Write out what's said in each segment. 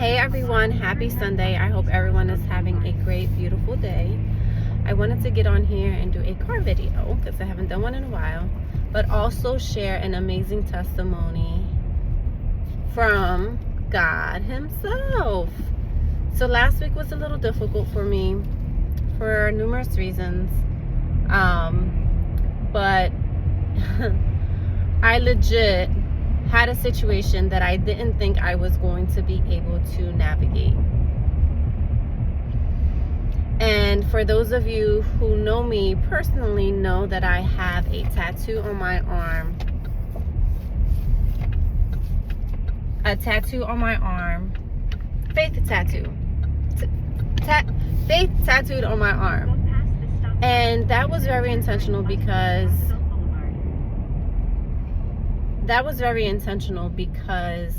Hey everyone, happy Sunday. I hope everyone is having a great, beautiful day. I wanted to get on here and do a car video because I haven't done one in a while, but also share an amazing testimony from God Himself. So last week was a little difficult for me for numerous reasons, but I legit had a situation that I didn't think I was going to be able to navigate. And for those of you who know me personally, know that I have a tattoo on my arm. A tattoo on my arm. Faith tattoo. Faith tattooed on my arm. And that was very intentional because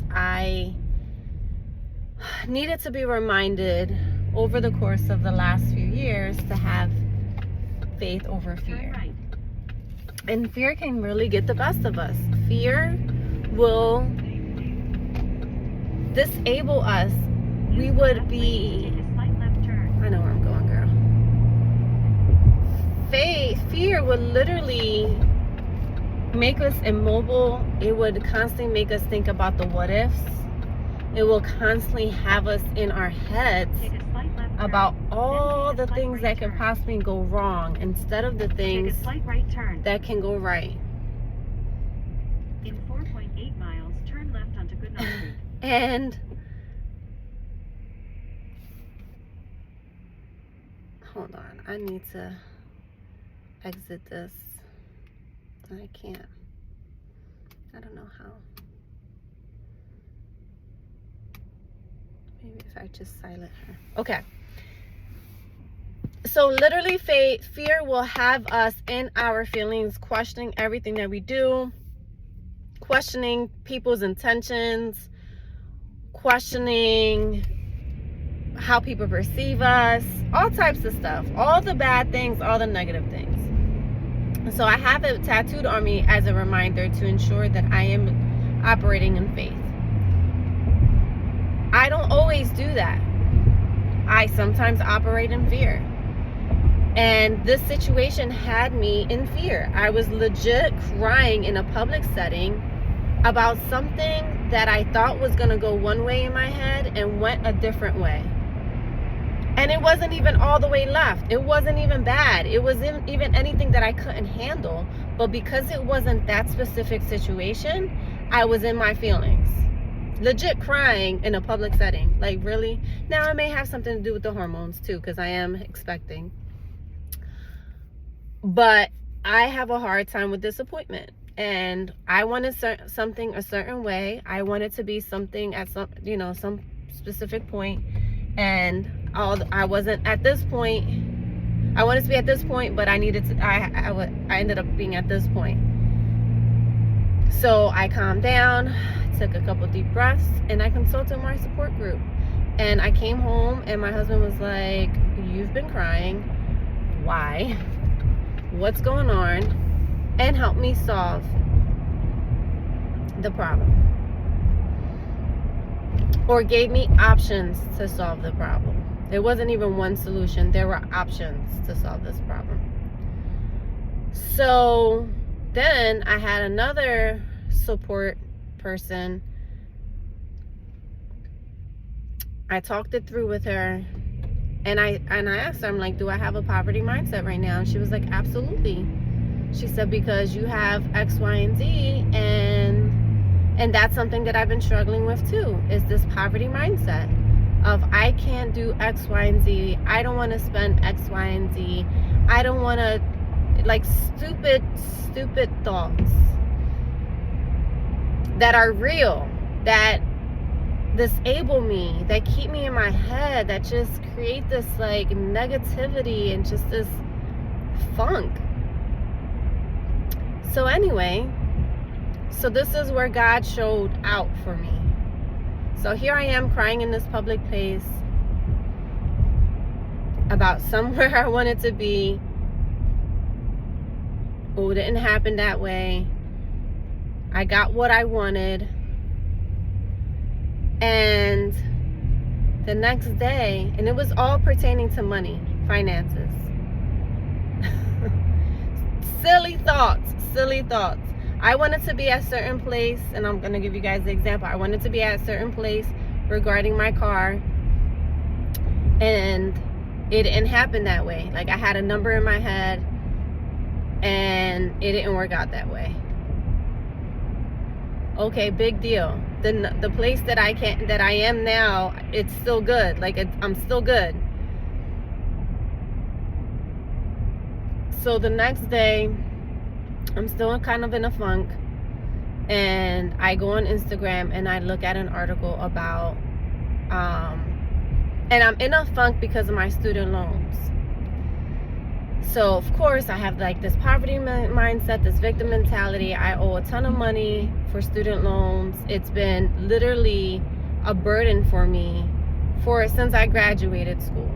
I needed to be reminded over the course of the last few years to have faith over fear. And fear can really get the best of us. Fear will disable us. We would be, I know where I'm going, girl. Fear would literally make us immobile. It would constantly make us think about the what ifs. It will constantly have us in our heads about all the things that can possibly go wrong instead of the things that can go right. In 4.8 miles, turn left onto Goodnight Street. And hold on, I need to exit this. I can't. I don't know how. Maybe if I just silent her. Okay. So literally, fear will have us in our feelings, questioning everything that we do, questioning people's intentions, questioning how people perceive us, all types of stuff, all the bad things, all the negative things. So I have it tattooed on me as a reminder to ensure that I am operating in faith. I don't always do that. I sometimes operate in fear. And this situation had me in fear. I was legit crying in a public setting about something that I thought was going to go one way in my head and went a different way. And it wasn't even all the way left. It wasn't even bad. It wasn't even anything that I couldn't handle. But because it wasn't that specific situation, I was in my feelings. Legit crying in a public setting. Like, really? Now, it may have something to do with the hormones, too, because I am expecting. But I have a hard time with disappointment. And I wanted something a certain way. I wanted to be something at some specific point. And I wasn't at this point. I wanted to be at this point, but I ended up being at this point. So I calmed down, took a couple deep breaths, and I consulted my support group. And I came home, and my husband was like, "You've been crying. Why? What's going on?" And helped me solve the problem. Or gave me options to solve the problem. There wasn't even one solution. There were options to solve this problem. So then I had another support person. I talked it through with her, and I asked her, I'm like, "Do I have a poverty mindset right now?" And she was like, "Absolutely." She said, "Because you have X, Y, and Z, and that's something that I've been struggling with too, is this poverty mindset of I can't do X, Y, and Z. I don't want to spend X, Y, and Z. I don't want to," like, stupid thoughts that are real, that disable me, that keep me in my head, that just create this like negativity and just this funk. So anyway, so this is where God showed out for me. So here I am crying in this public place about somewhere I wanted to be. Oh, it didn't happen that way. I got what I wanted. And The next day, and it was all pertaining to money, finances. Silly thoughts. I wanted to be at a certain place, and I'm going to give you guys the example. I wanted to be at a certain place regarding my car, and it didn't happen that way. Like, I had a number in my head, and it didn't work out that way. Okay, big deal. The place that I am now, it's still good. Like, I'm still good. So the next day, I'm still kind of in a funk, and I go on Instagram and I look at an article about and I'm in a funk because of my student loans. So of course I have like this poverty mindset, this victim mentality. I owe a ton of money for student loans. It's been literally a burden for me since I graduated school.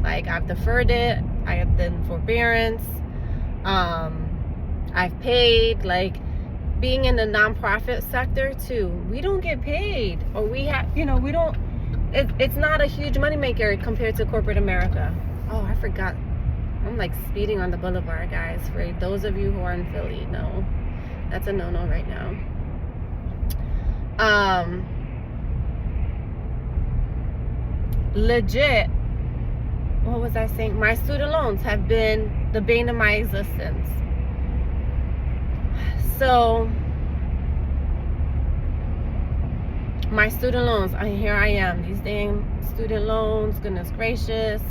Like, I've deferred it, I have been forbearance, I've paid. Like, being in the nonprofit sector too, we don't get paid, or we have, we don't, it's not a huge moneymaker compared to corporate America. Oh, I forgot. I'm like speeding on the boulevard, guys. For those of you who are in Philly, no, that's a no-no right now. Legit, what was I saying? My student loans have been the bane of my existence. So my student loans, here I am, these dang student loans, goodness gracious,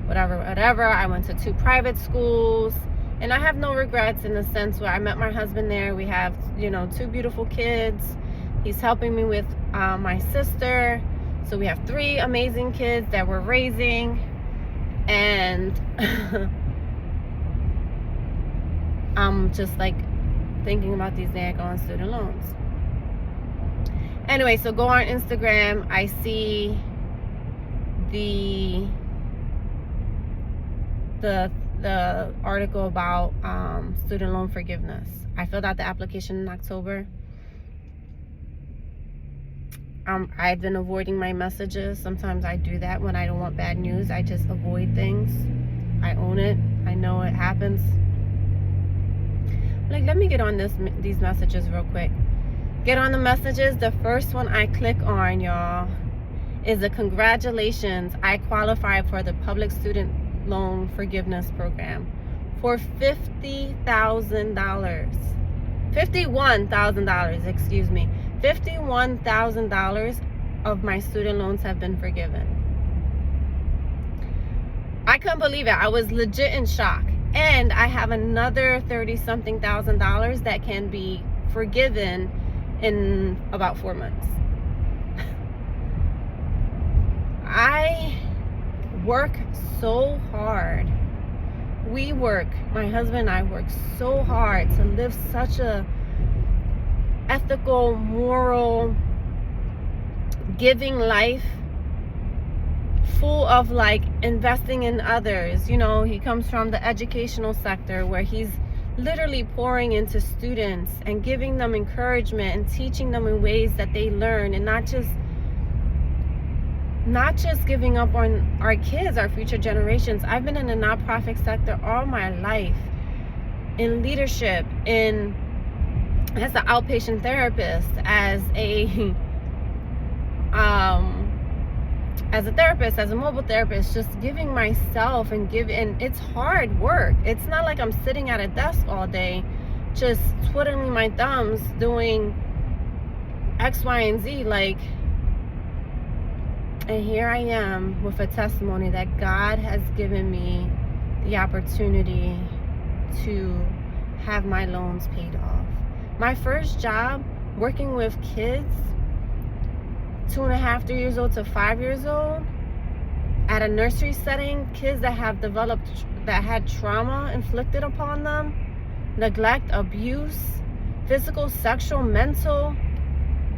whatever. I went to 2 private schools, and I have no regrets in the sense where I met my husband there. We have, 2 beautiful kids. He's helping me with my sister. So we have 3 amazing kids that we're raising. And I'm just like thinking about these daggone student loans. Anyway, so go on Instagram. I see the article about student loan forgiveness. I filled out the application in October. I've been avoiding my messages. Sometimes I do that when I don't want bad news. I just avoid things. I own it. I know it happens. Like, let me get on these messages real quick. Get on the messages. The first one I click on, y'all, is a congratulations. I qualify for the public student loan forgiveness program for $51,000, excuse me. $51,000 of my student loans have been forgiven. I couldn't believe it. I was legit in shock. And I have another $30-something thousand that can be forgiven in about 4 months. I work so hard. My husband and I work so hard to live such a ethical, moral, giving life, full of like investing in others. He comes from the educational sector where he's literally pouring into students and giving them encouragement and teaching them in ways that they learn, and not just giving up on our kids, our future generations. I've been in the nonprofit sector all my life, in leadership, as an outpatient therapist, as a therapist, as a mobile therapist, just giving myself and it's hard work. It's not like I'm sitting at a desk all day just twiddling my thumbs doing X, Y, and Z. And here I am with a testimony that God has given me the opportunity to have my loans paid off. My first job, working with kids 2.5, 3 years old to 5 years old, at a nursery setting, kids that had trauma inflicted upon them, neglect, abuse, physical, sexual, mental.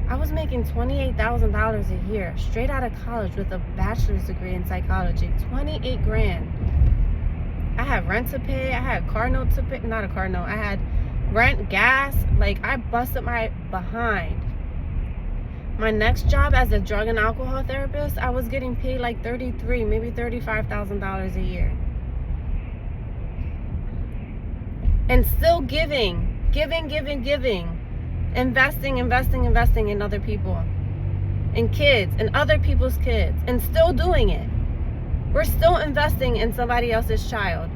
I was making $28,000 a year, straight out of college with a bachelor's degree in psychology. $28,000. I had rent to pay. I had car note to pay. Not a car note. I had rent, gas. Like, I busted my behind. My next job as a drug and alcohol therapist, I was getting paid like $33,000, maybe $35,000 a year. And still giving. Investing in other people. In kids, in other people's kids. And still doing it. We're still investing in somebody else's child.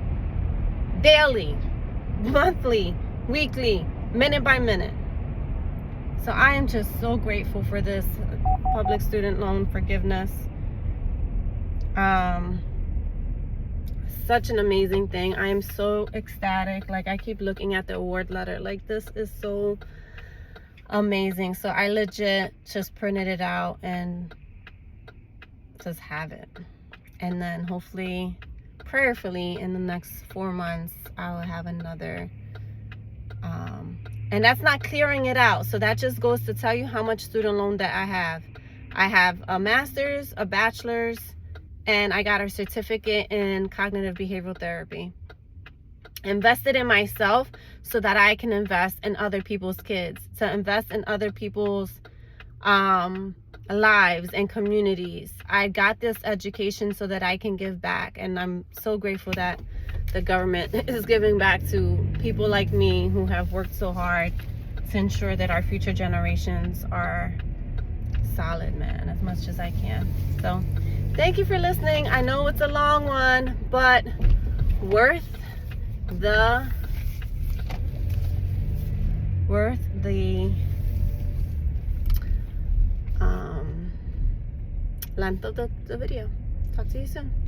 Daily, monthly, weekly, minute by minute. So I am just so grateful for this public student loan forgiveness. Such an amazing thing. I am so ecstatic. Like, I keep looking at the award letter. Like, this is so amazing. So I legit just printed it out and just have it. And then hopefully, prayerfully, in the next 4 months, I'll have another. And that's not clearing it out. So that just goes to tell you how much student loan that I have. I have a master's, a bachelor's, and I got a certificate in cognitive behavioral therapy. Invested in myself so that I can invest in other people's kids, to invest in other people's lives and communities. I got this education so that I can give back, and I'm so grateful that the government is giving back to people like me who have worked so hard to ensure that our future generations are solid, man, as much as I can. So thank you for listening. I know it's a long one, but worth the length of the video. Talk to you soon.